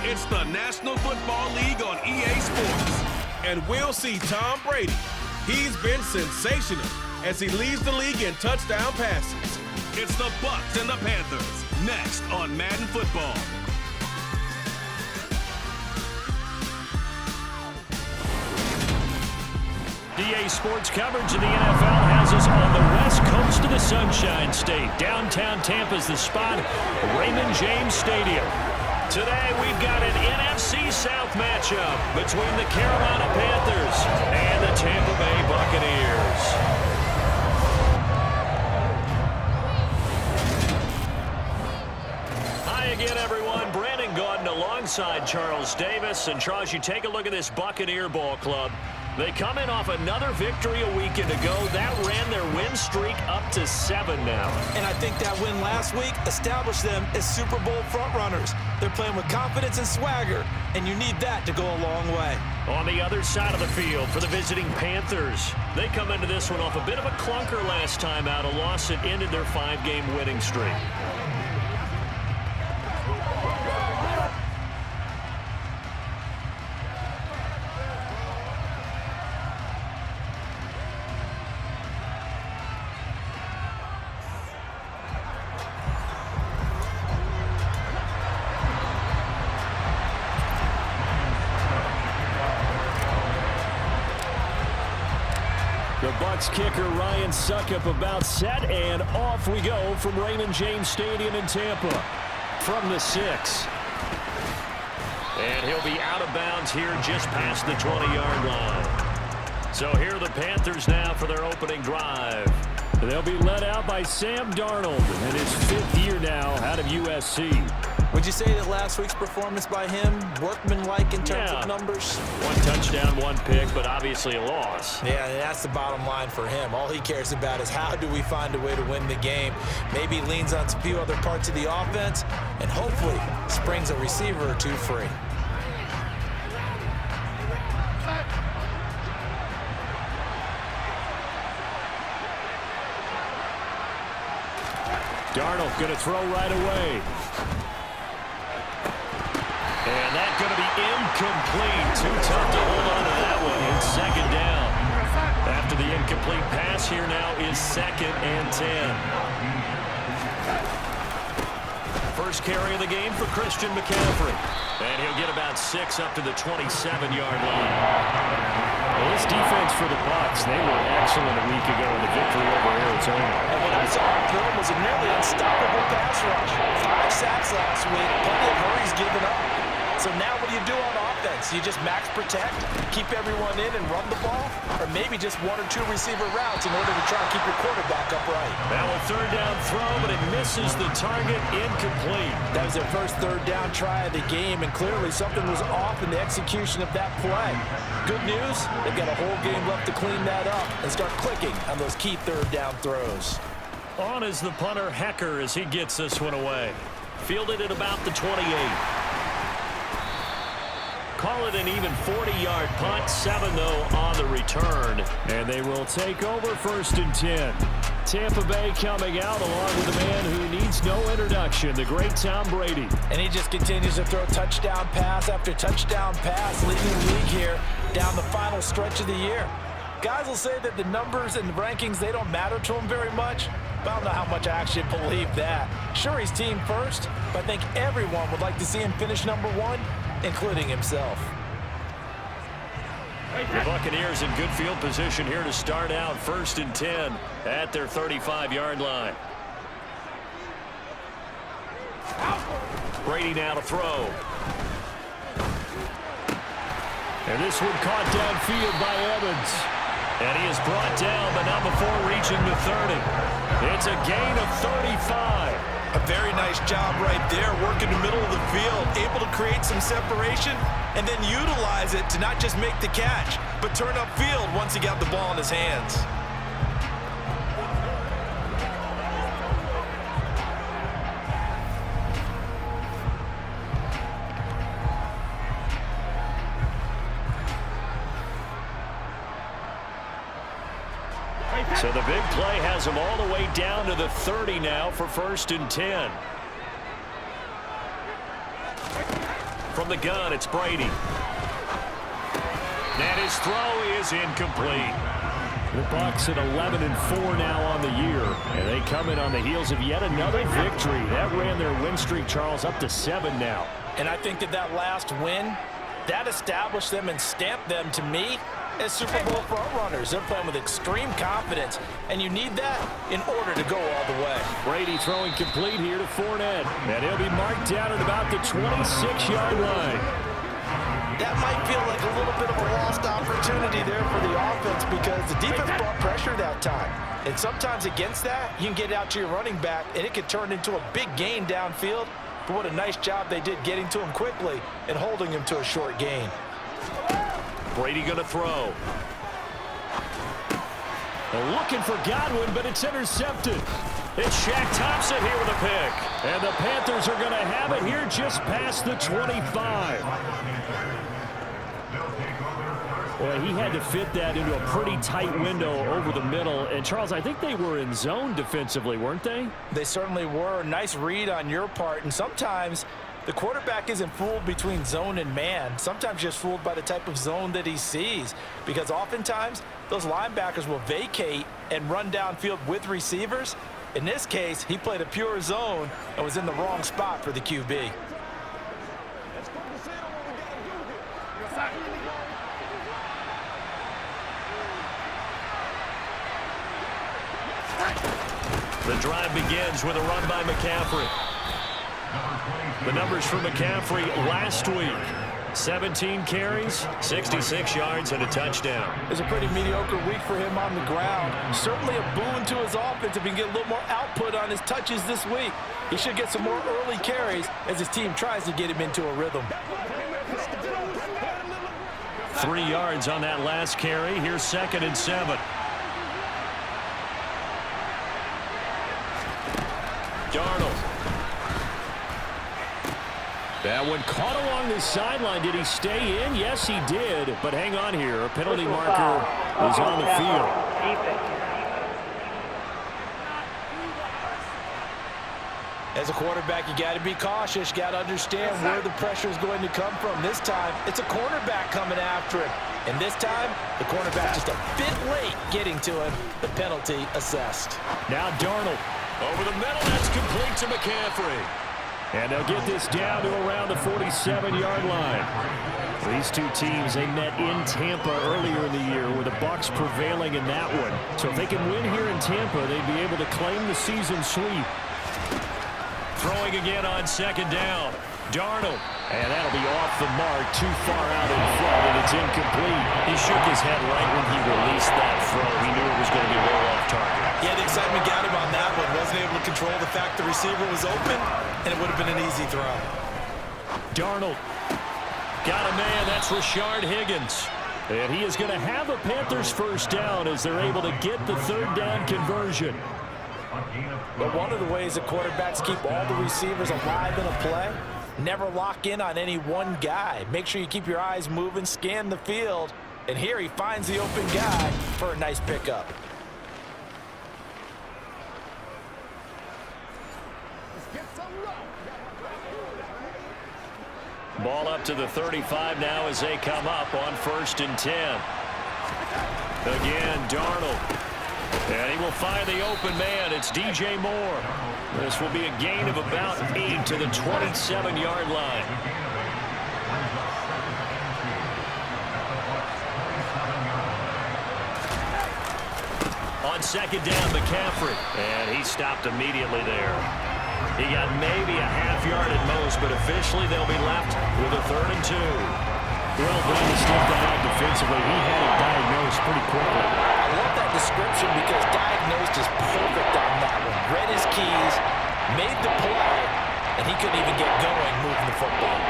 It's the National Football League on EA Sports. And we'll see Tom Brady. He's been sensational as he leads the league in touchdown passes. It's the Bucs and the Panthers, next on Madden Football. EA Sports coverage of the NFL has us on the west coast of the Sunshine State. Downtown Tampa's the spot, Raymond James Stadium. Today we've got an NFC South matchup between the Carolina Panthers and the Tampa Bay Buccaneers. Hi again, everyone. Brandon Gaudin alongside Charles Davis. And Charles, you take a look at this Buccaneer ball club. They come in off another victory a weekend ago. That ran their win streak up to 7 now. And I think that win last week established them as Super Bowl frontrunners. They're playing with confidence and swagger, and you need that to go a long way. On the other side of the field for the visiting Panthers, they come into this one off a bit of a clunker last time out, a loss that ended their 5-game winning streak. The Bucs kicker Ryan Succop about set, and off we go from Raymond James Stadium in Tampa from the 6. And he'll be out of bounds here just past the 20-yard line. So here are the Panthers now for their opening drive. They'll be led out by Sam Darnold in his 5th year now out of USC. Would you say that last week's performance by him, workmanlike in terms of numbers? 1 touchdown, 1 pick, but obviously a loss. Yeah, that's the bottom line for him. All he cares about is how do we find a way to win the game. Maybe leans on a few other parts of the offense and hopefully springs a receiver or two free. Darnold going to throw right away. And that's going to be incomplete. Too tough to hold on to that one in 2nd down. After the incomplete pass, here now is 2nd and 10. First carry of the game for Christian McCaffrey. And he'll get about 6 up to the 27-yard line. Well, this defense for the Bucs, they were excellent a week ago in the victory over Arizona. And what I saw on film was a nearly unstoppable pass rush. 5 sacks last week, plenty of hurries given up. So now what do you do on offense? You just max protect, keep everyone in and run the ball, or maybe just 1 or 2 receiver routes in order to try to keep your quarterback upright. Now a 3rd down throw, but it misses the target, incomplete. That was their first 3rd down try of the game, and clearly something was off in the execution of that play. Good news, they've got a whole game left to clean that up and start clicking on those key 3rd down throws. On is the punter Hecker as he gets this one away. Fielded at about the 28. Call it an even 40-yard punt, 7 though on the return. And they will take over 1st and 10. Tampa Bay coming out along with a man who needs no introduction, the great Tom Brady. And he just continues to throw touchdown pass after touchdown pass, leading the league here down the final stretch of the year. Guys will say that the numbers and the rankings, they don't matter to him very much. But I don't know how much I actually believe that. Sure, he's team first, but I think everyone would like to see him finish number 1, including himself. The Buccaneers in good field position here to start out 1st and 10 at their 35-yard line. Brady now to throw. And this one caught downfield by Evans. And he is brought down, but not before reaching the 30. It's a gain of 35. A very nice job right there, working the middle of the field, able to create some separation and then utilize it to not just make the catch, but turn upfield once he got the ball in his hands. So the big play has him all the way down to the 30 now for 1st and 10. From the gun, it's Brady. And his throw is incomplete. The Bucs at 11-4 now on the year, and they come in on the heels of yet another victory. That ran their win streak, Charles, up to 7 now. And I think that last win, that established them and stamped them, to me, as Super Bowl frontrunners. They're playing with extreme confidence, and you need that in order to go all the way. Brady throwing complete here to Fournette, and he'll be marked down at about the 26-yard line. That might feel like a little bit of a lost opportunity there for the offense because the defense brought pressure that time. And sometimes against that, you can get out to your running back, and it can turn into a big gain downfield. But what a nice job they did getting to him quickly and holding him to a short gain. Brady going to throw. They're looking for Godwin, but it's intercepted. It's Shaq Thompson here with a pick. And the Panthers are going to have it here just past the 25. Boy, he had to fit that into a pretty tight window over the middle. And, Charles, I think they were in zone defensively, weren't they? They certainly were. Nice read on your part. And sometimes the quarterback isn't fooled between zone and man. Sometimes just fooled by the type of zone that he sees. Because oftentimes, those linebackers will vacate and run downfield with receivers. In this case, he played a pure zone and was in the wrong spot for the QB. The drive begins with a run by McCaffrey. The numbers for McCaffrey last week. 17 carries, 66 yards, and a touchdown. It was a pretty mediocre week for him on the ground. Certainly a boon to his offense if he can get a little more output on his touches this week. He should get some more early carries as his team tries to get him into a rhythm. 3 yards on that last carry. Here's 2nd and 7. Darnold. That one caught along the sideline. Did he stay in? Yes, he did. But hang on here. A penalty marker is on the field. As a quarterback, you got to be cautious. You got to understand where the pressure is going to come from. This time, it's a cornerback coming after him. And this time, the cornerback just a bit late getting to him. The penalty assessed. Now Darnold. Over the middle, that's complete to McCaffrey. And they'll get this down to around the 47-yard line. These two teams, they met in Tampa earlier in the year with the Bucs prevailing in that one. So if they can win here in Tampa, they'd be able to claim the season sweep. Throwing again on 2nd down. Darnold. And that'll be off the mark, too far out in front, and it's incomplete. He shook his head right when he released that throw. He knew it was going to be well off target. Yeah, the excitement got him on that one. Wasn't able to control the fact the receiver was open, and it would have been an easy throw. Darnold. Got a man. That's Rashard Higgins. And he is going to have a Panthers first down as they're able to get the 3rd down conversion. But one of the ways that quarterbacks keep all the receivers alive in a play, never lock in on any one guy. Make sure you keep your eyes moving, scan the field. And here he finds the open guy for a nice pickup. Ball up to the 35 now as they come up on 1st and 10. Again, Darnold. And he will find the open man. It's DJ Moore. This will be a gain of about 8 to the 27-yard line. On 2nd down, McCaffrey. And he stopped immediately there. He got maybe a half yard at most, but officially they'll be left with a 3rd and 2. Well done to step that out defensively. He had it diagnosed pretty quickly. I love that description because diagnosed is perfect on that one. Read his keys, made the play, and he couldn't even get going moving the football.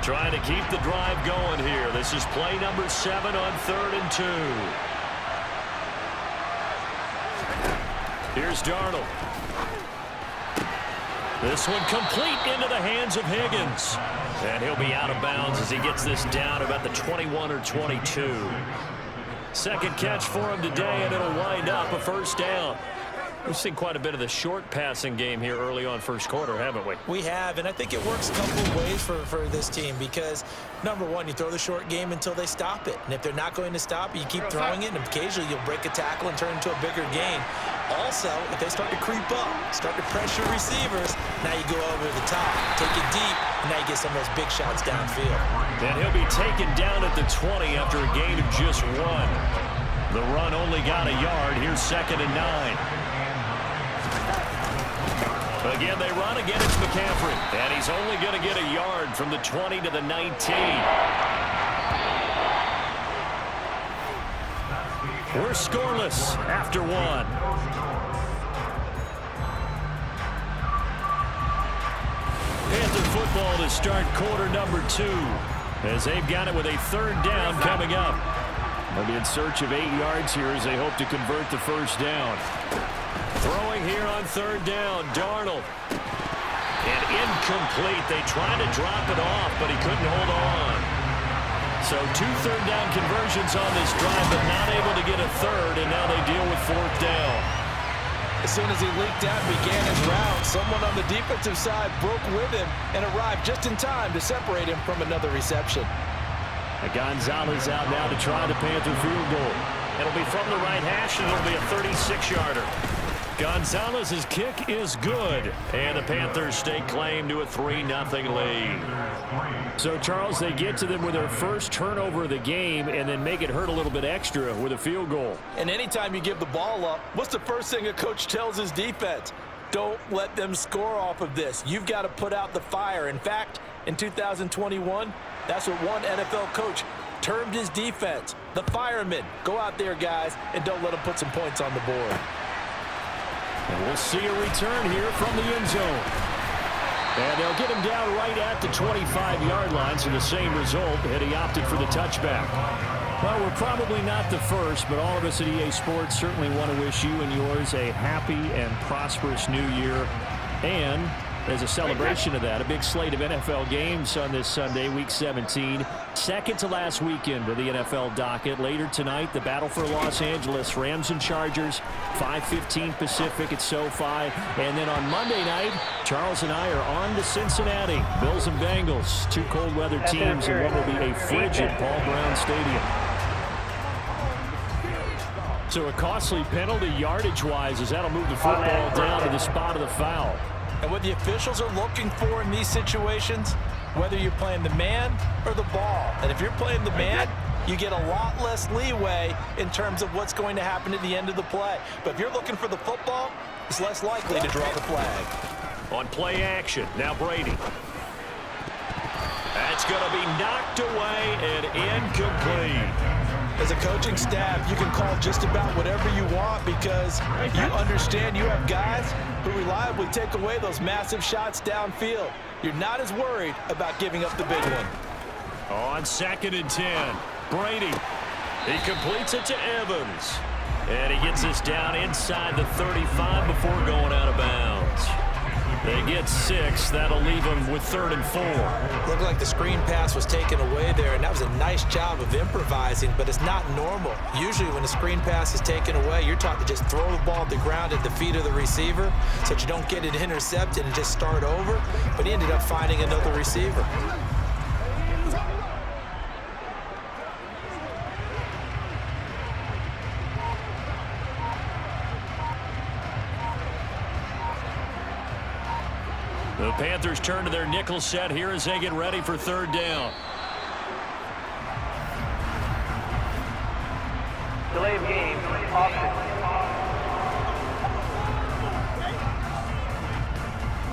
Trying to keep the drive going here. This is play number 7 on 3rd and 2. Here's Darnold. This one complete into the hands of Higgins. And he'll be out of bounds as he gets this down about the 21 or 22. Second catch for him today, and it'll wind up a first down. We've seen quite a bit of the short passing game here early on first quarter, haven't we? We have, and I think it works a couple of ways for this team because, number one, you throw the short game until they stop it. And if they're not going to stop it, you keep throwing it, and occasionally you'll break a tackle and turn into a bigger gain. Also, if they start to creep up, start to pressure receivers, now you go over the top, take it deep, and now you get some of those big shots downfield. And he'll be taken down at the 20 after a gain of just 1. The run only got a yard. Here's 2nd and 9. Again, they run. Again, it's McCaffrey. And he's only going to get a yard from the 20 to the 19. We're scoreless after 1. Panther football to start quarter number 2. As they've got it with a 3rd down coming up. They'll be in search of 8 yards here as they hope to convert the first down. Throwing here on 3rd down, Darnold. And incomplete. They tried to drop it off, but he couldn't hold on. So 2 3rd down conversions on this drive, but not able to get a 3rd, and now they deal with 4th down. As soon as he leaked out and began his round, someone on the defensive side broke with him and arrived just in time to separate him from another reception. Gonzalez out now to try the Panther field goal. It'll be from the right hash, and it'll be a 36-yarder. Gonzalez's kick is good, and the Panthers stake claim to a 3-0 lead. So, Charles, they get to them with their first turnover of the game and then make it hurt a little bit extra with a field goal. And anytime you give the ball up, what's the first thing a coach tells his defense? Don't let them score off of this. You've got to put out the fire. In fact, in 2021, that's what one NFL coach termed his defense, the firemen. Go out there, guys, and don't let them put some points on the board. And we'll see a return here from the end zone. And they'll get him down right at the 25-yard line, so the same result had he opted for the touchback. Well, we're probably not the first, but all of us at EA Sports certainly want to wish you and yours a happy and prosperous new year. And as a celebration of that, a big slate of NFL games on this Sunday, Week 17. Second to last weekend of the NFL docket. Later tonight, the battle for Los Angeles, Rams and Chargers, 5:15 Pacific at SoFi. And then on Monday night, Charles and I are on to Cincinnati. Bills and Bengals, 2 cold weather teams in what will be a frigid Paul Brown Stadium. So a costly penalty yardage-wise as that'll move the football down to the spot of the foul. And what the officials are looking for in these situations, whether you're playing the man or the ball. And if you're playing the man, you get a lot less leeway in terms of what's going to happen at the end of the play. But if you're looking for the football, it's less likely to draw the flag. On play action, now Brady. That's going to be knocked away and incomplete. As a coaching staff, you can call just about whatever you want because you understand you have guys who reliably take away those massive shots downfield. You're not as worried about giving up the big one. On 2nd and 10, Brady. He completes it to Evans. And he gets this down inside the 35 before going out of bounds. They get 6. That'll leave them with 3rd and 4. Looked like the screen pass was taken away there, and that was a nice job of improvising, but it's not normal. Usually when a screen pass is taken away, you're taught to just throw the ball at the ground at the feet of the receiver so that you don't get it intercepted and just start over, but he ended up finding another receiver. The Panthers turn to their nickel set here as they get ready for 3rd down. Delay of game, option.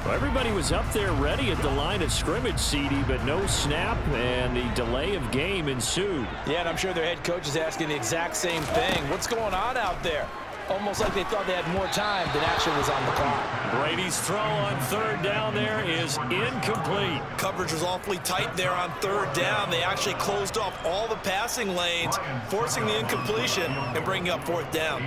Well, everybody was up there ready at the line of scrimmage, CD, but no snap, and the delay of game ensued. Yeah, and I'm sure their head coach is asking the exact same thing. What's going on out there? Almost like they thought they had more time than actually was on the clock. Brady's throw on 3rd down there is incomplete. Coverage was awfully tight there on 3rd down. They actually closed off all the passing lanes, forcing the incompletion and bringing up 4th down.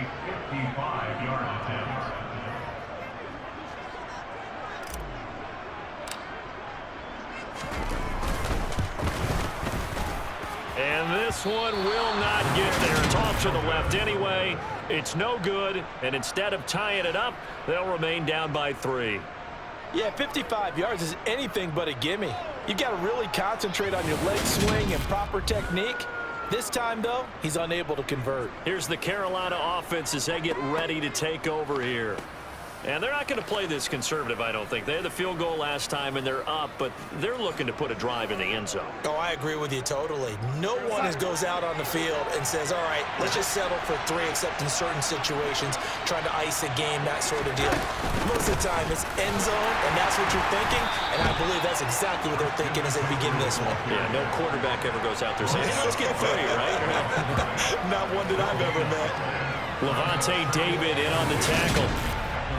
And this one will not get there. It's off to the left anyway. It's no good. And instead of tying it up, they'll remain down by 3. Yeah, 55 yards is anything but a gimme. You've got to really concentrate on your leg swing and proper technique. This time, though, he's unable to convert. Here's the Carolina offense as they get ready to take over here. And they're not going to play this conservative, I don't think. They had the field goal last time, and they're up, but they're looking to put a drive in the end zone. Oh, I agree with you totally. No one goes out on the field and says, all right, let's just settle for 3, except in certain situations, trying to ice a game, that sort of deal. Most of the time, it's end zone, and that's what you're thinking, and I believe that's exactly what they're thinking as they begin this one. Yeah, no quarterback ever goes out there saying, hey, let's get 3, right? Not one that I've ever met. Levante David in on the tackle.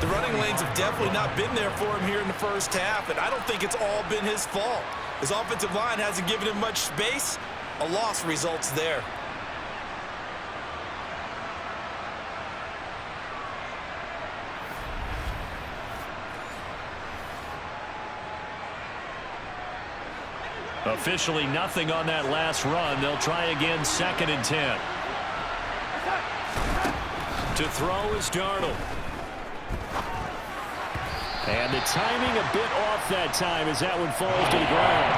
The running lanes have definitely not been there for him here in the first half, and I don't think it's all been his fault. His offensive line hasn't given him much space. A loss results there. Officially nothing on that last run. They'll try again, 2nd and 10. To throw is Darnold. And the timing a bit off that time as that one falls to the ground.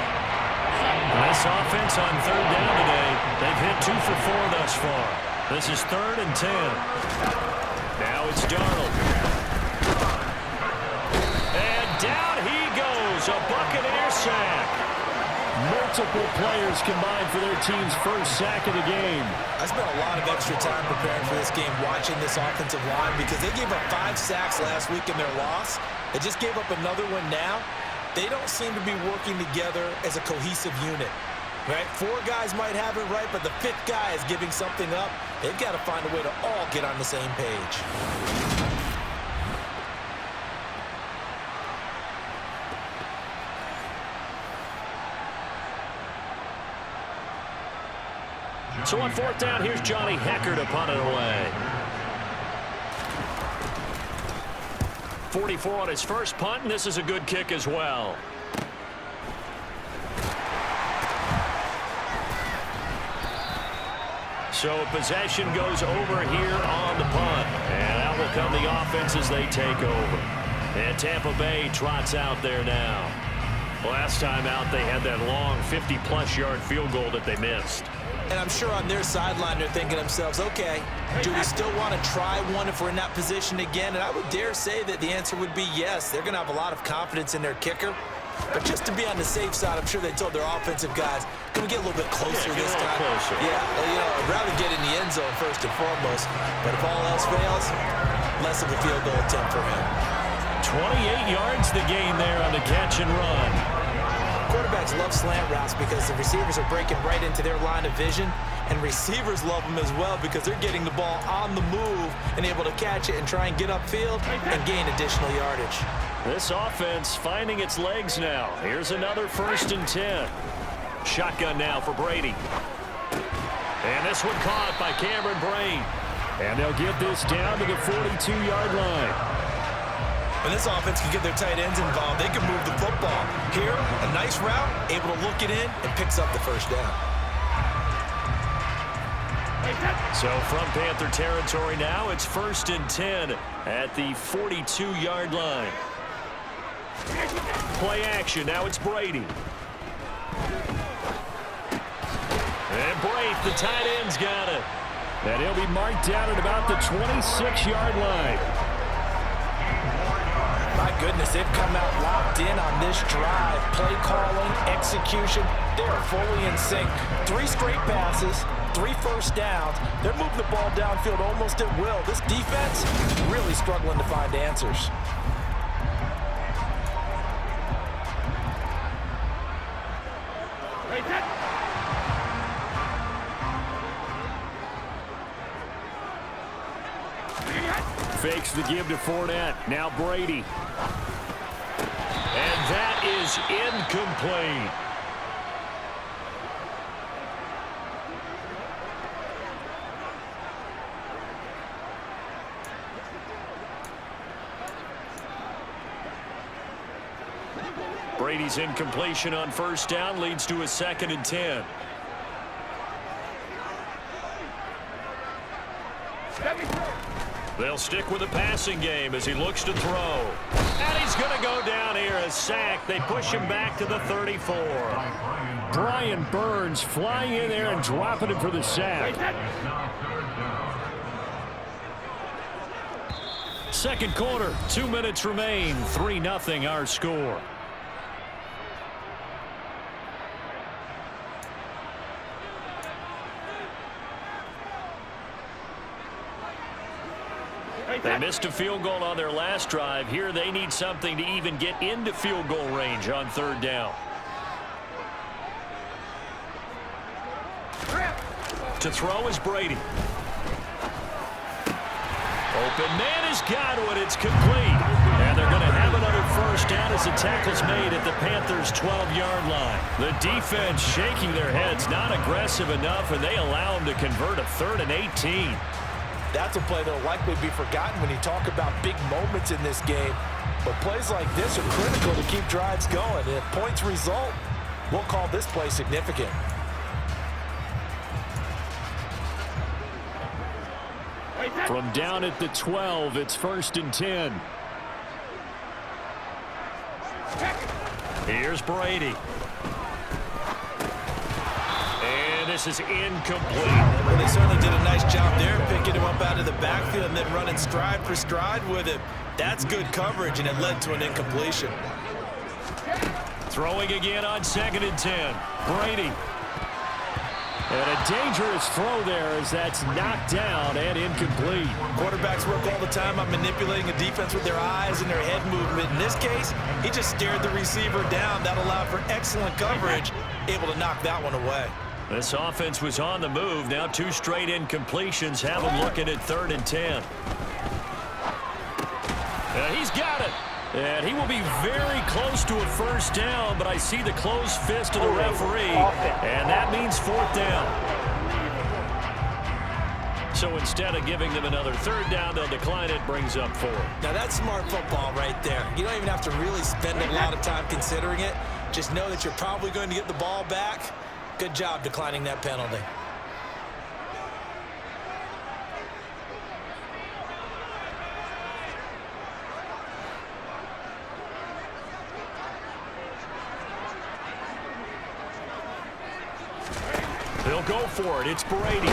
This offense on 3rd down today, they've hit 2 for 4 thus far. This is 3rd and 10. Now it's Darnold. And down he goes, a Buccaneer sack. Multiple players combined for their team's first sack of the game. I spent a lot of extra time preparing for this game, watching this offensive line, because they gave up 5 sacks last week in their loss. They just gave up another one now. They don't seem to be working together as a cohesive unit. Right? 4 guys might have it right, but the 5th guy is giving something up. They've got to find a way to all get on the same page. So on 4th down, here's Johnny Hecker to punt it away. 44 on his first punt, and this is a good kick as well. So possession goes over here on the punt. And out will come the offense as they take over. And Tampa Bay trots out there now. Last time out, they had that long 50-plus yard field goal that they missed. And I'm sure on their sideline they're thinking to themselves, okay, do we still want to try one if we're in that position again? And I would dare say that the answer would be yes. They're going to have a lot of confidence in their kicker. But just to be on the safe side, I'm sure they told their offensive guys, can we get a little bit closer this time? Closer. Yeah, well, you know, I'd rather get in the end zone first and foremost. But if all else fails, less of a field goal attempt for him. 28 yards the gain there on the catch and run. Quarterbacks love slant routes because the receivers are breaking right into their line of vision, and receivers love them as well because they're getting the ball on the move and able to catch it and try and get upfield and gain additional yardage. This offense finding its legs now. Here's another 1st and 10. Shotgun now for Brady. And this one caught by Cameron Brain. And they'll get this down to the 42-yard line. When this offense can get their tight ends involved, they can move the football. Here, a nice route, able to look it in, and picks up the first down. So from Panther territory now, it's 1st and 10 at the 42-yard line. Play action, now it's Brady. And Braith, the tight end's got it. And he'll be marked down at about the 26-yard line. My goodness, they've come out locked in on this drive. Play calling, execution, they're fully in sync. 3 straight passes, 3 first downs. They're moving the ball downfield almost at will. This defense really struggling to find answers. Fakes the give to Fournette. Now Brady. And that is incomplete. Brady's incompletion on 1st down leads to a 2nd and 10. They'll stick with the passing game as he looks to throw. And he's going to go down here, a sack. They push him back to the 34. Brian Burns flying in there and dropping him for the sack. Second quarter, 2 minutes remain. 3-0 our score. They missed a field goal on their last drive. Here they need something to even get into field goal range on third down. To throw is Brady. Open man has got it. It's complete. And they're going to have another first down as the tackle's made at the Panthers' 12-yard line. The defense shaking their heads, not aggressive enough, and they allow them to convert a 3rd and 18. That's a play that will likely be forgotten when you talk about big moments in this game. But plays like this are critical to keep drives going. And if points result, we'll call this play significant. From down at the 12, it's 1st and 10. Here's Brady. And this is incomplete. Well, they certainly did a nice job there, picking him up out of the backfield and then running stride for stride with him. That's good coverage, and it led to an incompletion. Throwing again on 2nd and 10. Brady. And a dangerous throw there as that's knocked down and incomplete. Quarterbacks work all the time on manipulating a defense with their eyes and their head movement. In this case, he just stared the receiver down. That allowed for excellent coverage, able to knock that one away. This offense was on the move. Now 2 straight incompletions have them looking at 3rd and 10. He's got it. And he will be very close to a first down, but I see the closed fist of the referee, and that means 4th down. So instead of giving them another 3rd down, they'll decline it, brings up 4. Now that's smart football right there. You don't even have to really spend a lot of time considering it. Just know that you're probably going to get the ball back. Good job declining that penalty. They'll go for it. It's Brady.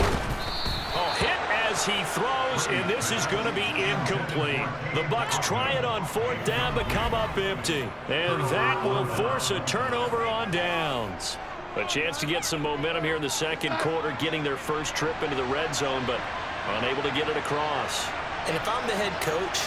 Hit as he throws, and this is going to be incomplete. The Bucs try it on 4th down, but come up empty. And that will force a turnover on downs. A chance to get some momentum here in the second quarter, getting their first trip into the red zone, but unable to get it across. And if I'm the head coach,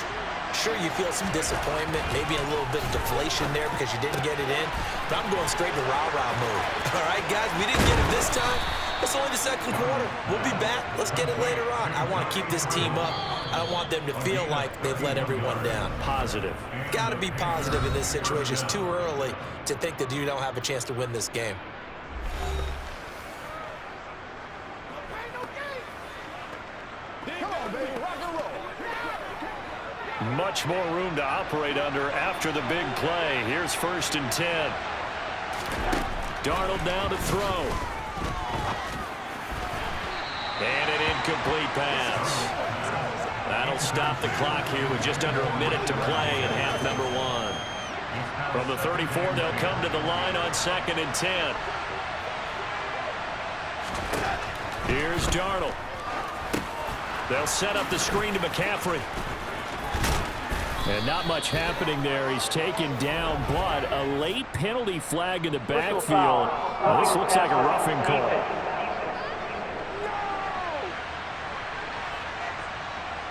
sure, you feel some disappointment, maybe a little bit of deflation there because you didn't get it in, but I'm going straight to rah-rah mode. All right, guys, we didn't get it this time. It's only the second quarter. We'll be back. Let's get it later on. I want to keep this team up. I don't want them to feel like they've let everyone down. Positive. Got to be positive in this situation. It's too early to think that you don't have a chance to win this game. Much more room to operate under after the big play. Here's 1st and 10. Darnold down to throw. And an incomplete pass. That'll stop the clock here with just under a minute to play in half number 1. From the 34, they'll come to the line on 2nd and 10. Here's Darnold. They'll set up the screen to McCaffrey. And not much happening there. He's taken down, but a late penalty flag in the backfield. Well, this looks like a roughing call.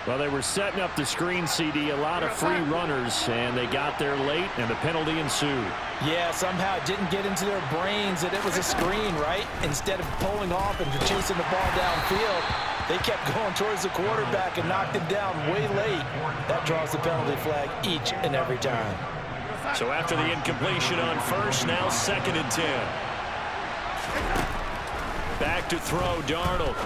Well, they were setting up the screen, CD, a lot of free runners, and they got there late, and the penalty ensued. Yeah, somehow it didn't get into their brains that it was a screen, right? Instead of pulling off and chasing the ball downfield, they kept going towards the quarterback and knocked him down way late. That draws the penalty flag each and every time. So after the incompletion on 1st, now 2nd and 10. Back to throw, Darnold.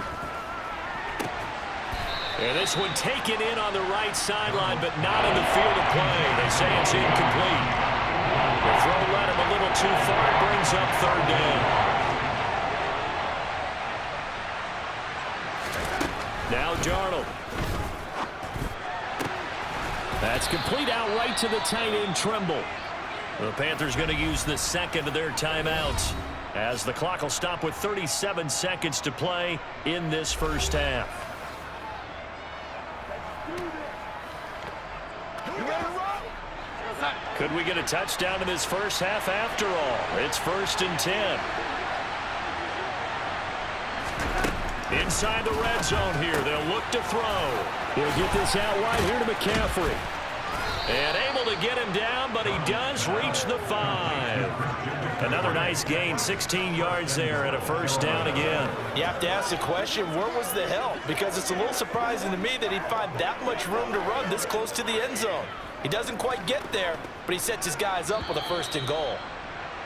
And this one taken in on the right sideline, but not in the field of play. They say it's incomplete. The throw led him a little too far. It brings up 3rd down. Now Darnold. That's complete out right to the tight end, Trimble. The Panthers going to use the second of their timeouts as the clock will stop with 37 seconds to play in this first half. Could we get a touchdown in this first half after all? It's 1st and 10. Inside the red zone here. They'll look to throw. He'll get this out wide here to McCaffrey. And able to get him down, but he does reach the 5. Another nice gain, 16 yards there and a first down again. You have to ask the question, where was the help? Because it's a little surprising to me that he'd find that much room to run this close to the end zone. He doesn't quite get there, but he sets his guys up with a 1st and goal.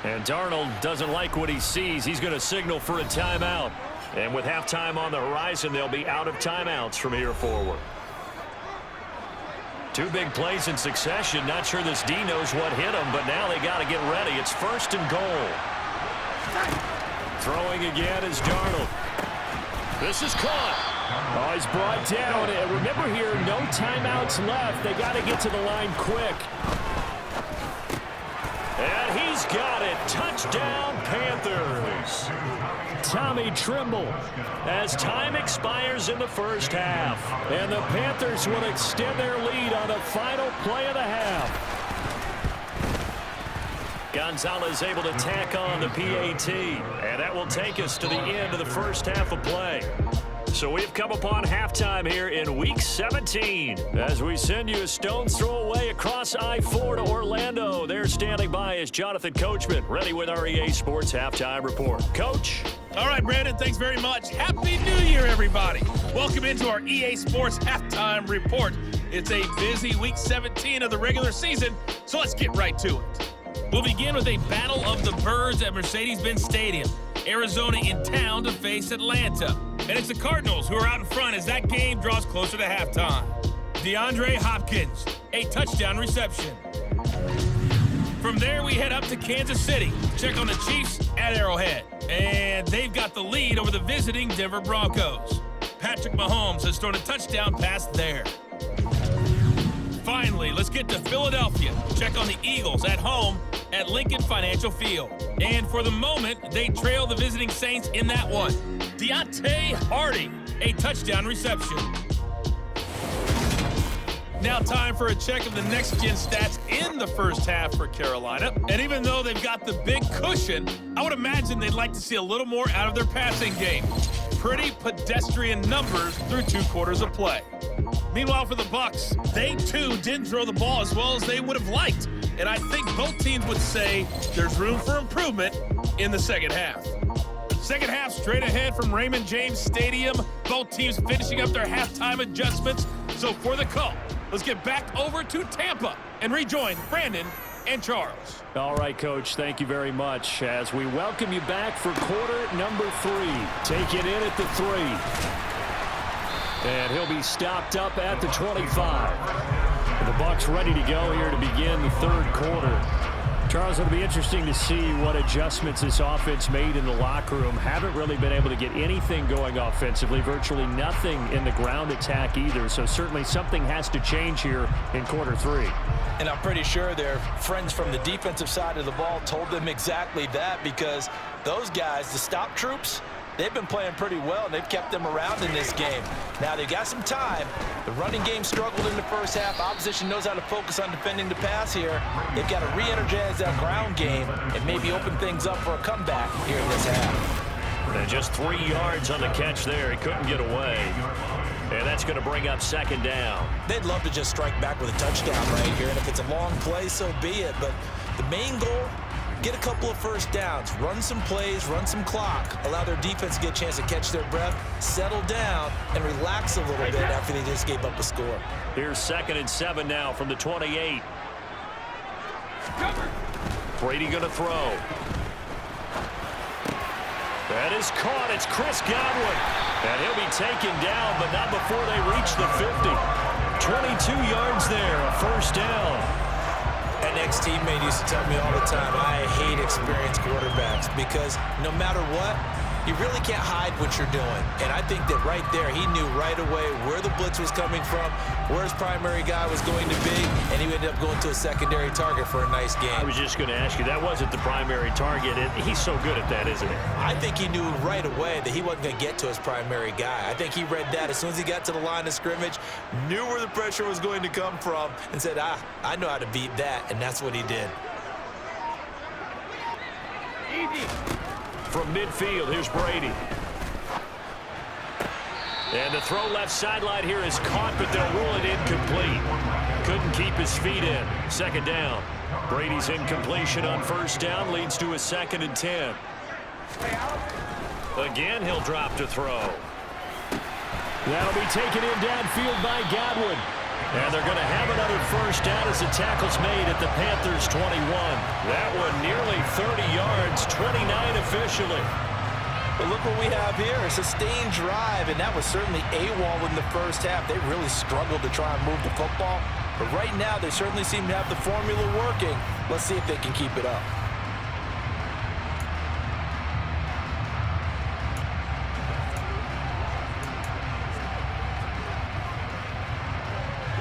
And Darnold doesn't like what he sees. He's going to signal for a timeout. And with halftime on the horizon, they'll be out of timeouts from here forward. 2 big plays in succession. Not sure this D knows what hit him, but now they got to get ready. It's 1st and goal. Throwing again is Darnold. This is caught. Oh, he's brought down. And remember here, no timeouts left. They got to get to the line quick. And he's got it. Touchdown, Panthers. Tommy Trimble as time expires in the first half. And the Panthers will extend their lead on the final play of the half. Gonzalez able to tack on the PAT. And that will take us to the end of the first half of play. So we've come upon halftime here in Week 17 as we send you a stone's throw away across I-4 to Orlando. There standing by is Jonathan Coachman, ready with our EA Sports Halftime Report. Coach? All right, Brandon, thanks very much. Happy New Year, everybody. Welcome into our EA Sports Halftime Report. It's a busy Week 17 of the regular season, so let's get right to it. We'll begin with a battle of the birds at Mercedes-Benz Stadium. Arizona in town to face Atlanta. And it's the Cardinals who are out in front as that game draws closer to halftime. DeAndre Hopkins, a touchdown reception. From there, we head up to Kansas City. Check on the Chiefs at Arrowhead. And they've got the lead over the visiting Denver Broncos. Patrick Mahomes has thrown a touchdown pass there. Finally, let's get to Philadelphia. Check on the Eagles at home at Lincoln Financial Field. And for the moment, they trail the visiting Saints in that one. Deontay Hardy, a touchdown reception. Now time for a check of the next-gen stats in the first half for Carolina. And even though they've got the big cushion, I would imagine they'd like to see a little more out of their passing game. Pretty pedestrian numbers through 2 quarters of play. Meanwhile, for the Bucs, they too didn't throw the ball as well as they would have liked. And I think both teams would say there's room for improvement in the second half. Second half straight ahead from Raymond James Stadium. Both teams finishing up their halftime adjustments. So for the call, let's get back over to Tampa and rejoin Brandon and Charles. All right, Coach, thank you very much as we welcome you back for quarter number 3. Take it in at the 3. And he'll be stopped up at the 25. The Bucs ready to go here to begin the 3rd quarter. Charles, it'll be interesting to see what adjustments this offense made in the locker room. Haven't really been able to get anything going offensively, virtually nothing in the ground attack either. So certainly something has to change here in quarter 3. And I'm pretty sure their friends from the defensive side of the ball told them exactly that, because those guys, the stop troops, they've been playing pretty well, and they've kept them around in this game. Now, they've got some time. The running game struggled in the first half. Opposition knows how to focus on defending the pass here. They've got to re-energize that ground game and maybe open things up for a comeback here in this half. And just 3 yards on the catch there. He couldn't get away. And that's going to bring up 2nd down. They'd love to just strike back with a touchdown right here, and if it's a long play, so be it. But the main goal, get a couple of first downs, run some plays, run some clock, allow their defense to get a chance to catch their breath, settle down, and relax a little bit after they just gave up a score. Here's 2nd and 7 now from the 28. Brady going to throw. That is caught. It's Chris Godwin. And he'll be taken down, but not before they reach the 50. 22 yards there, a first down. An ex-teammate used to tell me all the time, I hate experienced quarterbacks, because no matter what, you really can't hide what you're doing. And I think that right there, he knew right away where the blitz was coming from, where his primary guy was going to be, and he ended up going to a secondary target for a nice game. I was just going to ask you, that wasn't the primary target. He's so good at that, isn't he? I think he knew right away that he wasn't going to get to his primary guy. I think he read that as soon as he got to the line of scrimmage, knew where the pressure was going to come from, and said, I know how to beat that, and that's what he did. From midfield, here's Brady. And the throw left sideline here is caught, but they'll rule it incomplete. Couldn't keep his feet in. Second down. Brady's incompletion on first down leads to a 2nd and 10. Again, he'll drop to throw. That'll be taken in downfield by Godwin. And they're going to have another first down as the tackle's made at the Panthers' 21. That one nearly 30 yards, 29 officially. But look what we have here, a sustained drive, and that was certainly AWOL in the first half. They really struggled to try and move the football. But right now, they certainly seem to have the formula working. Let's see if they can keep it up.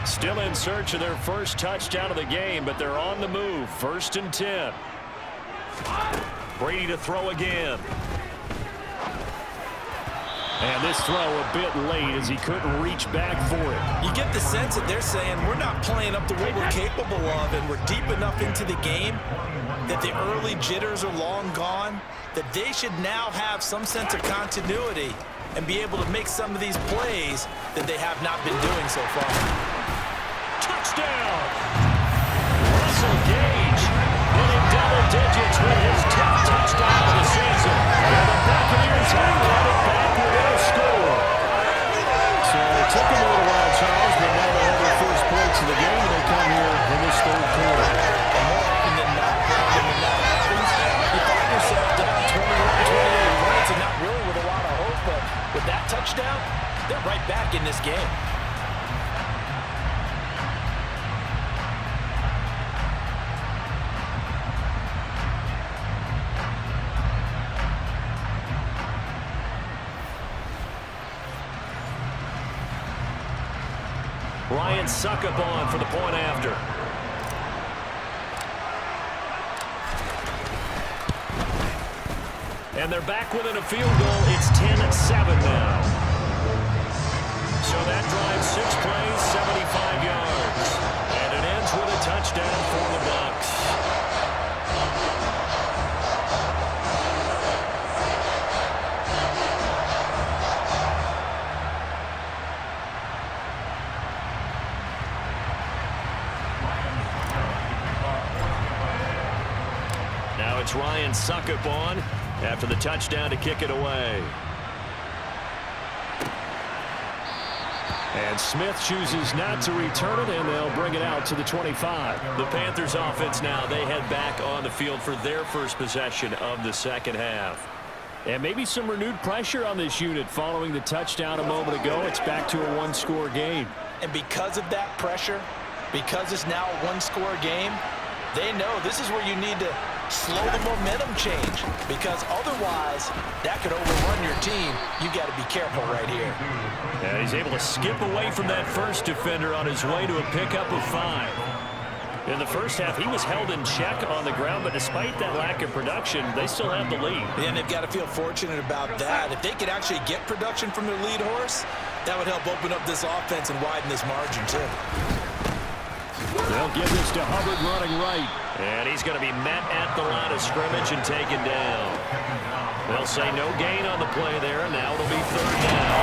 Still in search of their first touchdown of the game, but they're on the move. 1st and 10. Brady to throw again. And this throw a bit late as he couldn't reach back for it. You get the sense that they're saying we're not playing up to what we're capable of, and we're deep enough into the game that the early jitters are long gone, that they should now have some sense of continuity and be able to make some of these plays that they have not been doing so far. Touchdown! Russell Gage hitting double digits with his 10th touchdown of the season. And the Buccaneers have got it back without a score. So it took them a little while, Charles, but now they have their first points of the game, and they come here in this 3rd quarter. And more often than not, when that happens, you find yourself down 21, 28 points and not really with a lot of hope, but with that touchdown, they're right back in this game. Ryan Suckup on for the point after. And they're back within a field goal. It's 10-7 now. So that drives 6 plays, 75 yards. And it ends with a touchdown for the Bucs. Now it's Ryan Suckup on after the touchdown to kick it away. And Smith chooses not to return it, and they'll bring it out to the 25. The Panthers offense now, they head back on the field for their first possession of the 2nd half. And maybe some renewed pressure on this unit following the touchdown a moment ago. It's back to a 1-score game. And because of that pressure, because it's now a 1-score game, they know this is where you need to slow the momentum change, because otherwise that could overrun your team. You got to be careful right here. And he's able to skip away from that first defender on his way to a pickup of 5. In the first half, he was held in check on the ground, but despite that lack of production, they still have the lead. And they've got to feel fortunate about that. If they could actually get production from their lead horse, that would help open up this offense and widen this margin too. They'll give this to Hubbard running right. And he's going to be met at the line of scrimmage and taken down. They'll say no gain on the play there, and now it'll be 3rd down.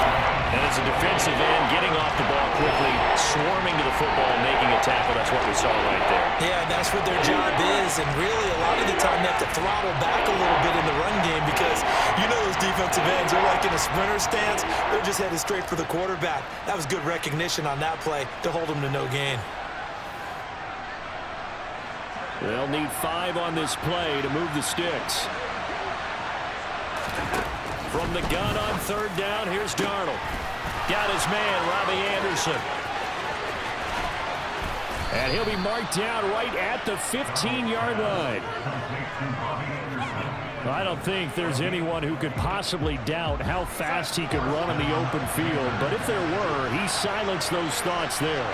And it's a defensive end getting off the ball quickly, swarming to the football and making a tackle. That's what we saw right there. Yeah, that's what their job is. And really, a lot of the time, they have to throttle back a little bit in the run game, because you know those defensive ends, they're like in a sprinter stance. They're just headed straight for the quarterback. That was good recognition on that play to hold them to no gain. They'll need 5 on this play to move the sticks. From the gun on 3rd down, here's Darnold. Got his man, Robbie Anderson. And he'll be marked down right at the 15-yard line. I don't think there's anyone who could possibly doubt how fast he could run in the open field. But if there were, he silenced those thoughts there.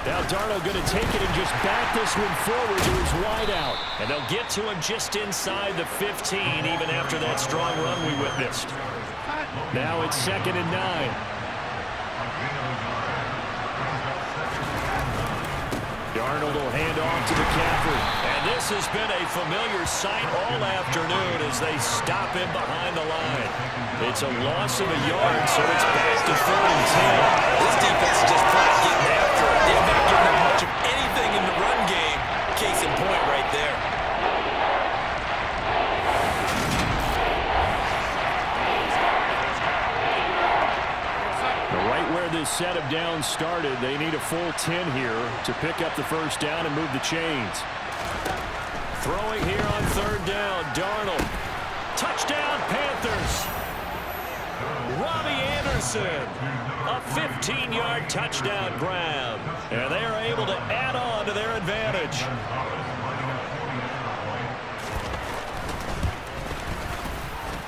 Now Darnold going to take it and just back this one forward to his wideout. And they'll get to him just inside the 15, even after that strong run we witnessed. Now it's 2nd and 9. Darnold will hand off to McCaffrey. And this has been a familiar sight all afternoon as they stop him behind the line. It's a loss of a yard, so it's back to 3rd and 10. This defense is just flat getting after it. They're not giving up much of anything in the run game. Case in point right there. Right where this set of downs started, they need a full 10 here to pick up the first down and move the chains. Throwing here on 3rd down, Darnold. Touchdown, Panthers. Robbie Anderson, a 15-yard touchdown grab. And they are able to add on to their advantage.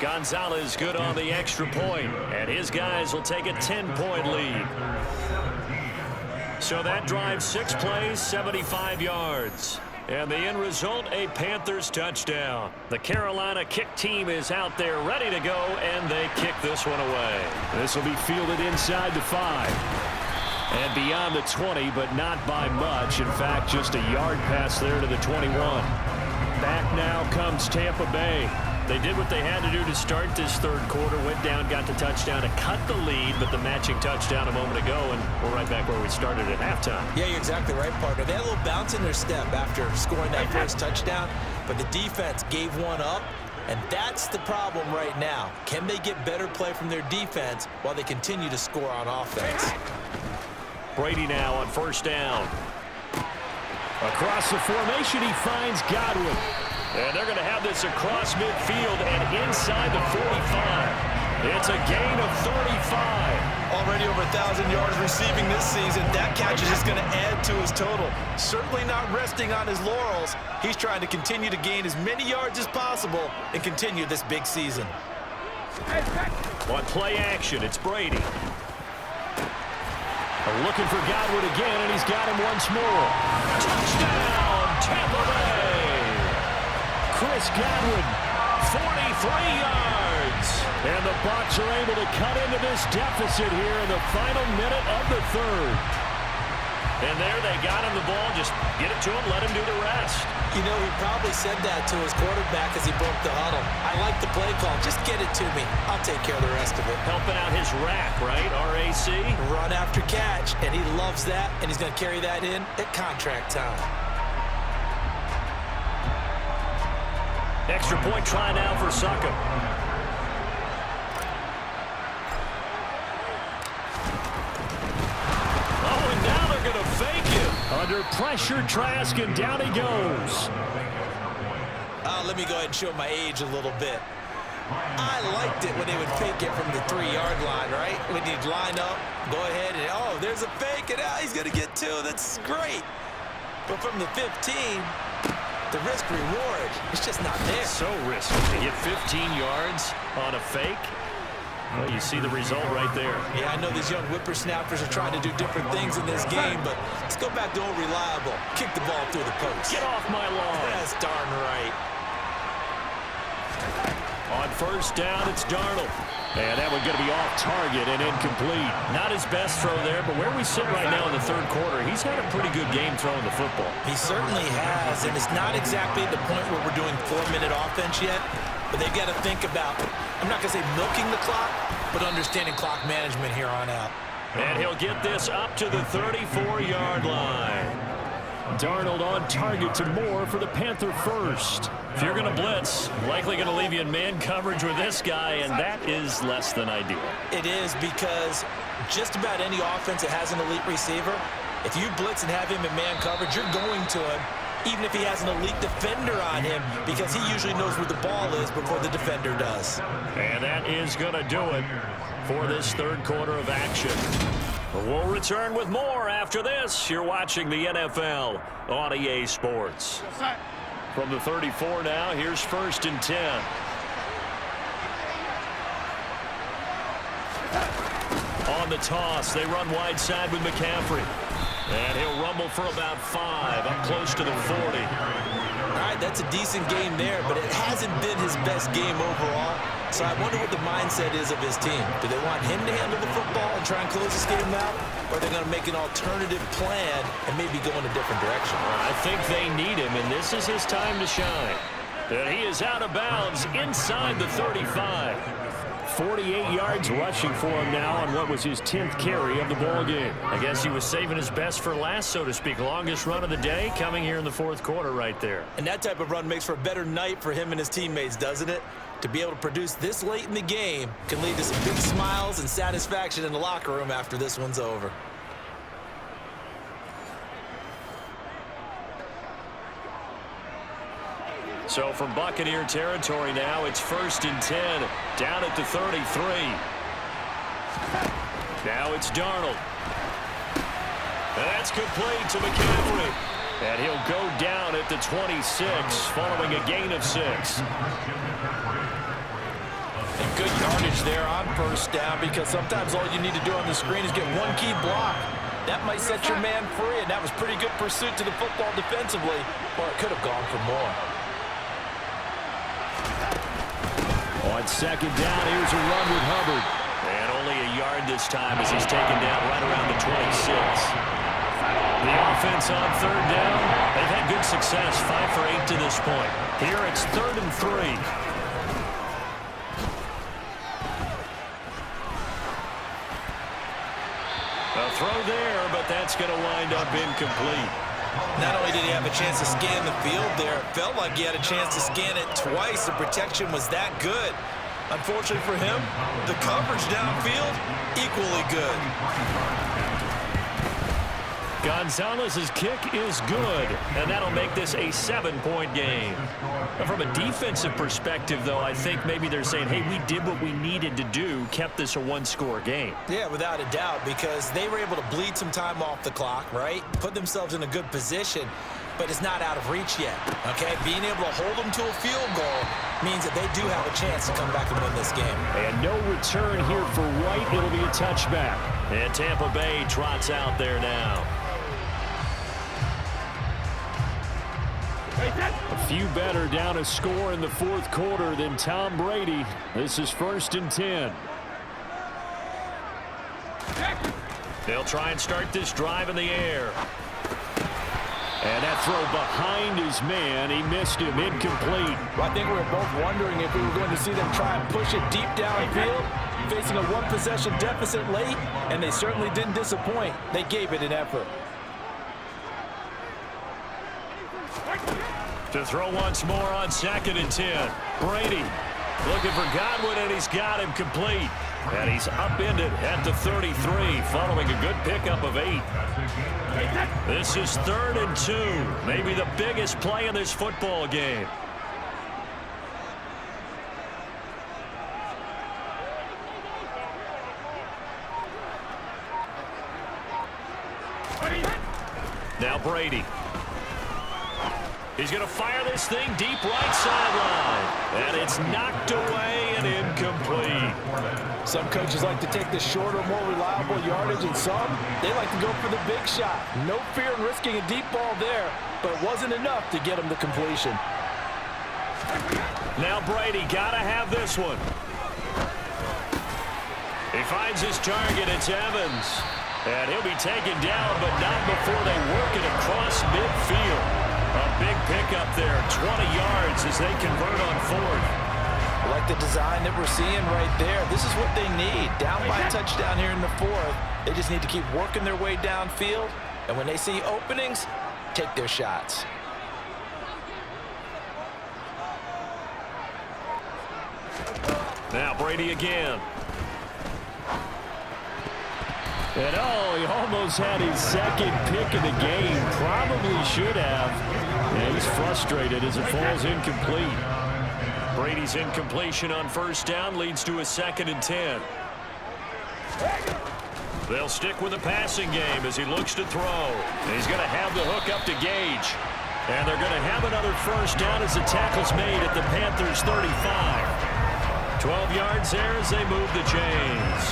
Gonzalez good on the extra point, and his guys will take a 10-point lead. So that drive 6 plays, 75 yards. And the end result, a Panthers touchdown. The Carolina kick team is out there ready to go, and they kick this one away. This will be fielded inside the 5. And beyond the 20, but not by much. In fact, just a yard pass there to the 21. Back now comes Tampa Bay. They did what they had to do to start this 3rd quarter. Went down, got the touchdown to cut the lead, but the matching touchdown a moment ago, and we're right back where we started at halftime. Yeah, you're exactly right, partner. They had a little bounce in their step after scoring that first touchdown, but the defense gave one up, and that's the problem right now. Can they get better play from their defense while they continue to score on offense? Brady now on 1st down. Across the formation, he finds Godwin. And they're going to have this across midfield and inside the 45. It's a gain of 35. Already over 1,000 yards receiving this season. That catch is just going to add to his total. Certainly not resting on his laurels. He's trying to continue to gain as many yards as possible and continue this big season. On play action, it's Brady. Looking for Godwin again, and he's got him once more. Touchdown, Tampa Bay. Chris Godwin, 43 yards. And the Bucs are able to cut into this deficit here in the final minute of the 3rd. And there they got him the ball. Just get it to him, let him do the rest. You know, he probably said that to his quarterback as he broke the huddle. I like the play call. Just get it to me. I'll take care of the rest of it. Helping out his rack, right? RAC. Run after catch, and he loves that, and he's going to carry that in at contract time. Extra point try now for Suckup. Oh, and now they're going to fake it. Under pressure, Trask, and down he goes. Let me go ahead and show my age a little bit. I liked it when they would fake it from the 3-yard line, right? When you'd line up, go ahead, and oh, there's a fake, and he's going to get 2. That's great. But from the 15... the risk-reward is just not there. So risky to get 15 yards on a fake. Well, you see the result right there. Yeah, I know these young whippersnappers are trying to do different things in this game, but let's go back to old reliable. Kick the ball through the post. Get off my lawn. That's darn right. On 1st down, it's Darnold. And that one's going to be off target and incomplete. Not his best throw there, but where we sit right now in the 3rd quarter, he's had a pretty good game throwing the football. He certainly has, and it's not exactly at the point where we're doing 4-minute offense yet, but they've got to think about, I'm not going to say milking the clock, but understanding clock management here on out. And he'll get this up to the 34-yard line. Darnold on target to Moore for the Panther first. If you're going to blitz, likely going to leave you in man coverage with this guy, and that is less than ideal. It is, because just about any offense that has an elite receiver, if you blitz and have him in man coverage, you're going to him, even if he has an elite defender on him, because he usually knows where the ball is before the defender does. And that is going to do it for this 3rd quarter of action. We'll return with more after this. You're watching the NFL on EA Sports. From the 34 now, here's 1st and 10. On the toss, they run wide side with McCaffrey. And he'll rumble for about 5, up close to the 40. All right, that's a decent game there, but it hasn't been his best game overall. So I wonder what the mindset is of his team. Do they want him to handle the football and try and close this game out? Or are they going to make an alternative plan and maybe go in a different direction? I think they need him, and this is his time to shine. And he is out of bounds inside the 35. 48 yards rushing for him now on what was his 10th carry of the ball game. I guess he was saving his best for last, so to speak. Longest run of the day coming here in the 4th quarter right there. And that type of run makes for a better night for him and his teammates, doesn't it? To be able to produce this late in the game can lead to some big smiles and satisfaction in the locker room after this one's over. So from Buccaneer territory now, it's 1st and 10, down at the 33. Now it's Darnold. And that's complete to McCaffrey. And he'll go down at the 26, following a gain of 6. And good yardage there on 1st down, because sometimes all you need to do on the screen is get one key block. That might set your man free, and that was pretty good pursuit to the football defensively, or it could have gone for more. On 2nd down, here's a run with Hubbard. And only a yard this time as he's taken down right around the 26. The offense on 3rd down. They've had good success, 5 for 8 to this point. Here it's 3rd and 3. A throw there, but that's going to wind up incomplete. Not only did he have a chance to scan the field there, it felt like he had a chance to scan it twice. The protection was that good. Unfortunately for him, the coverage downfield, equally good. Gonzalez's kick is good, and that'll make this a 7-point game. Now, from a defensive perspective, though, I think maybe they're saying, hey, we did what we needed to do, kept this a 1-score game. Yeah, without a doubt, because they were able to bleed some time off the clock, right? Put themselves in a good position, but it's not out of reach yet, okay? Being able to hold them to a field goal means that they do have a chance to come back and win this game. And no return here for White. It'll be a touchback. And Tampa Bay trots out there now. A few better down a score in the 4th quarter than Tom Brady. This is 1st and 10. They'll try and start this drive in the air. And that throw behind his man. He missed him. Incomplete. Well, I think we were both wondering if we were going to see them try and push it deep downfield, facing a 1-possession deficit late, and they certainly didn't disappoint. They gave it an effort. To throw once more on 2nd and 10. Brady looking for Godwin, and he's got him complete. And he's upended at the 33, following a good pickup of 8. This is 3rd and 2. Maybe the biggest play in this football game. Now Brady. He's going to fire this thing deep right sideline. And it's knocked away and incomplete. Some coaches like to take the shorter, more reliable yardage, and some, they like to go for the big shot. No fear in risking a deep ball there, but it wasn't enough to get him the completion. Now Brady got to have this one. He finds his target. It's Evans. And he'll be taken down, but not before they work it across midfield. A big pickup there, 20 yards as they convert on 4th. I like the design that we're seeing right there. This is what they need. Down by a touchdown here in the 4th. They just need to keep working their way downfield. And when they see openings, take their shots. Now Brady again. And oh, he almost had his 2nd pick of the game. Probably should have. And he's frustrated as it falls incomplete. Brady's incompletion on 1st down leads to a 2nd and 10. They'll stick with the passing game as he looks to throw. And he's going to have the hook up to Gage. And they're going to have another first down as the tackle's made at the Panthers' 35. 12 yards there as they move the chains.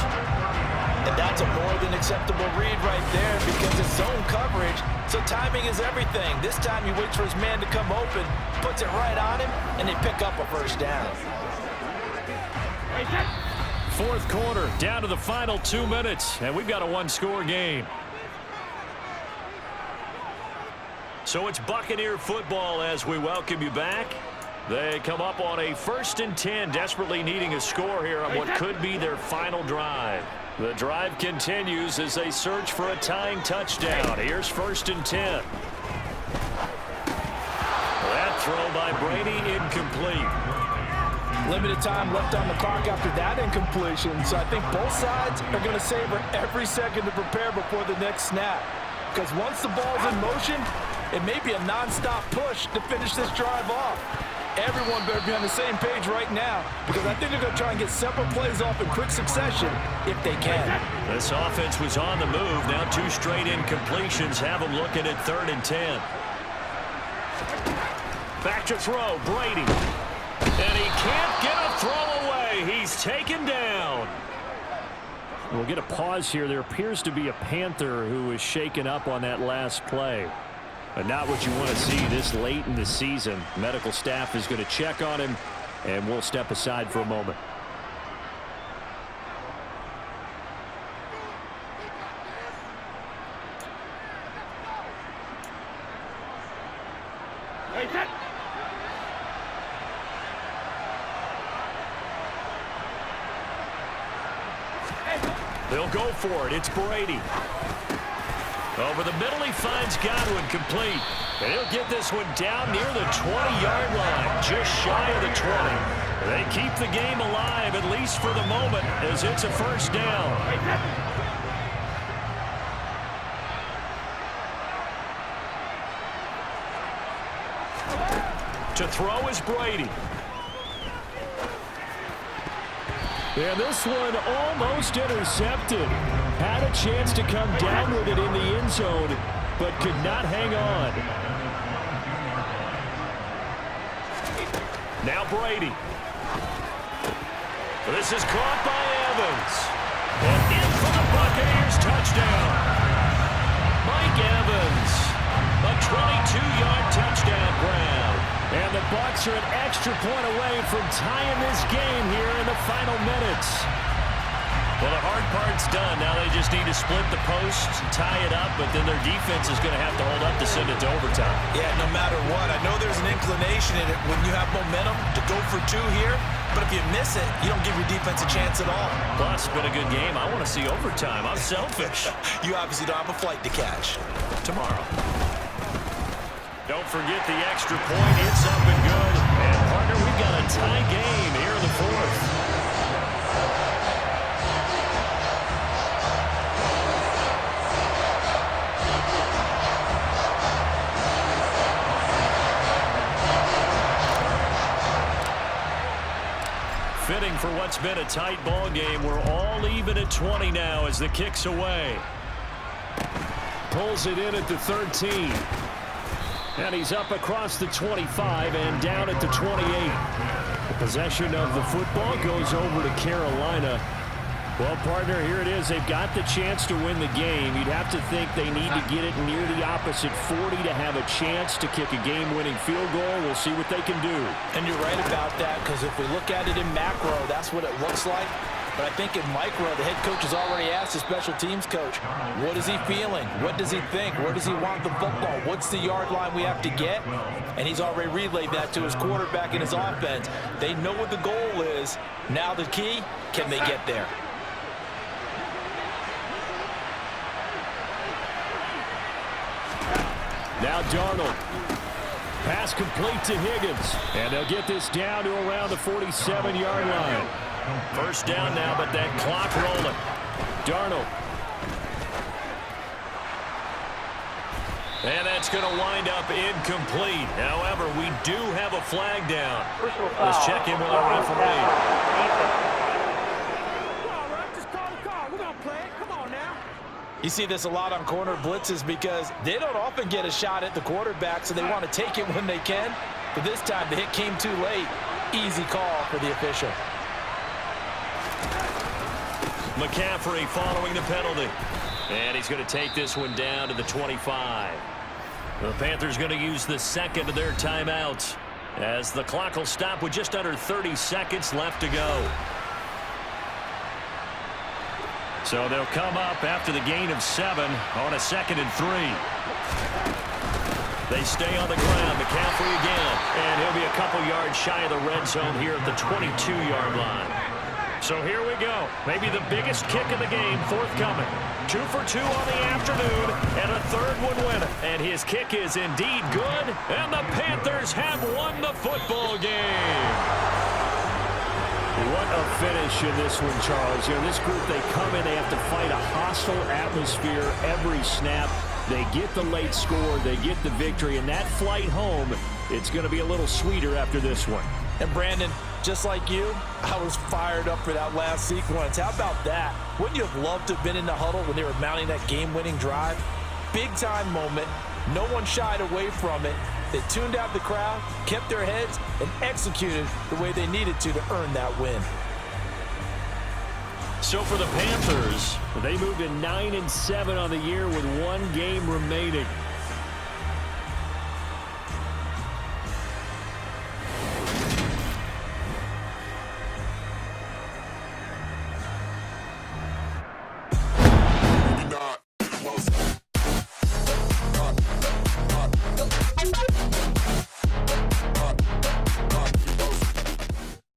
And that's a more than acceptable read right there because it's zone coverage, so timing is everything. This time he waits for his man to come open, puts it right on him, and they pick up a first down. Fourth quarter, down to the final 2 minutes, and we've got a one-score game. So it's Buccaneer football as we welcome you back. They come up on a 1st and 10, desperately needing a score here on what could be their final drive. The drive continues as they search for a tying touchdown. Here's 1st and 10. That throw by Brady incomplete. Limited time left on the clock after that incompletion, so I think both sides are going to savor every second to prepare before the next snap. Because once the ball's in motion, it may be a non-stop push to finish this drive off. Everyone better be on the same page right now because I think they're going to try and get several plays off in quick succession if they can. This offense was on the move. Now 2 straight incompletions have them looking at 3rd and 10. Back to throw, Brady. And he can't get a throw away. He's taken down. We'll get a pause here. There appears to be a Panther who was shaken up on that last play. But not what you want to see this late in the season. Medical staff is going to check on him, and we'll step aside for a moment. They'll go for it. It's Brady. Over the middle, he finds Godwin complete. And he'll get this one down near the 20-yard line, just shy of the 20. They keep the game alive, at least for the moment, as it's a first down. To throw is Brady. And this one almost intercepted. Had a chance to come down with it in the end zone, but could not hang on. Now Brady. This is caught by Evans. And in for the Buccaneers touchdown. Mike Evans. A 22-yard touchdown grab. And the Bucs are an extra point away from tying this game here in the final minutes. Well, the hard part's done. Now they just need to split the posts, tie it up, but then their defense is going to have to hold up to send it to overtime. Yeah, no matter what. I know there's an inclination in it when you have momentum to go for 2 here, but if you miss it, you don't give your defense a chance at all. Plus, it's been a good game. I want to see overtime. I'm selfish. You obviously don't have a flight to catch. Tomorrow. Don't forget the extra point. It's up and good. And, partner, we've got a tie game here in the 4th. Fitting for what's been a tight ball game. We're all even at 20 now as the kick's away. Pulls it in at the 13. And he's up across the 25 and down at the 28. The possession of the football goes over to Carolina. Well, partner, here it is. They've got the chance to win the game. You'd have to think they need to get it near the opposite 40 to have a chance to kick a game-winning field goal. We'll see what they can do. And you're right about that, because if we look at it in macro, that's what it looks like. But I think in micro, the head coach has already asked the special teams coach, what is he feeling? What does he think? Where does he want the football? What's the yard line we have to get? And he's already relayed that to his quarterback and his offense. They know what the goal is. Now the key, can they get there? Now Darnold. Pass complete to Higgins. And they'll get this down to around the 47-yard line. First down now, but that clock rolling. Darnold. And that's going to wind up incomplete. However, we do have a flag down. Let's check in with our referee. All right, just call the call. We're going to play it. Come on now. You see this a lot on corner blitzes because they don't often get a shot at the quarterback, so they want to take it when they can. But this time, the hit came too late. Easy call for the official. McCaffrey following the penalty. And he's going to take this one down to the 25. The Panthers going to use the second of their timeouts as the clock will stop with just under 30 seconds left to go. So they'll come up after the gain of 7 on a 2nd and 3. They stay on the ground. McCaffrey again. And he'll be a couple yards shy of the red zone here at the 22-yard line. So here we go. Maybe the biggest kick of the game forthcoming. 2 for 2 on the afternoon, and a third one winner. And his kick is indeed good, and the Panthers have won the football game. What a finish in this one, Charles. You know, this group, they come in, they have to fight a hostile atmosphere every snap. They get the late score, they get the victory, and that flight home, it's going to be a little sweeter after this one. And Brandon, just like you, I was fired up for that last sequence. How about that? Wouldn't you have loved to have been in the huddle when they were mounting that game-winning drive? Big-time moment. No one shied away from it. They tuned out the crowd, kept their heads, and executed the way they needed to earn that win. So for the Panthers, they moved to 9-7 on the year with 1 game remaining.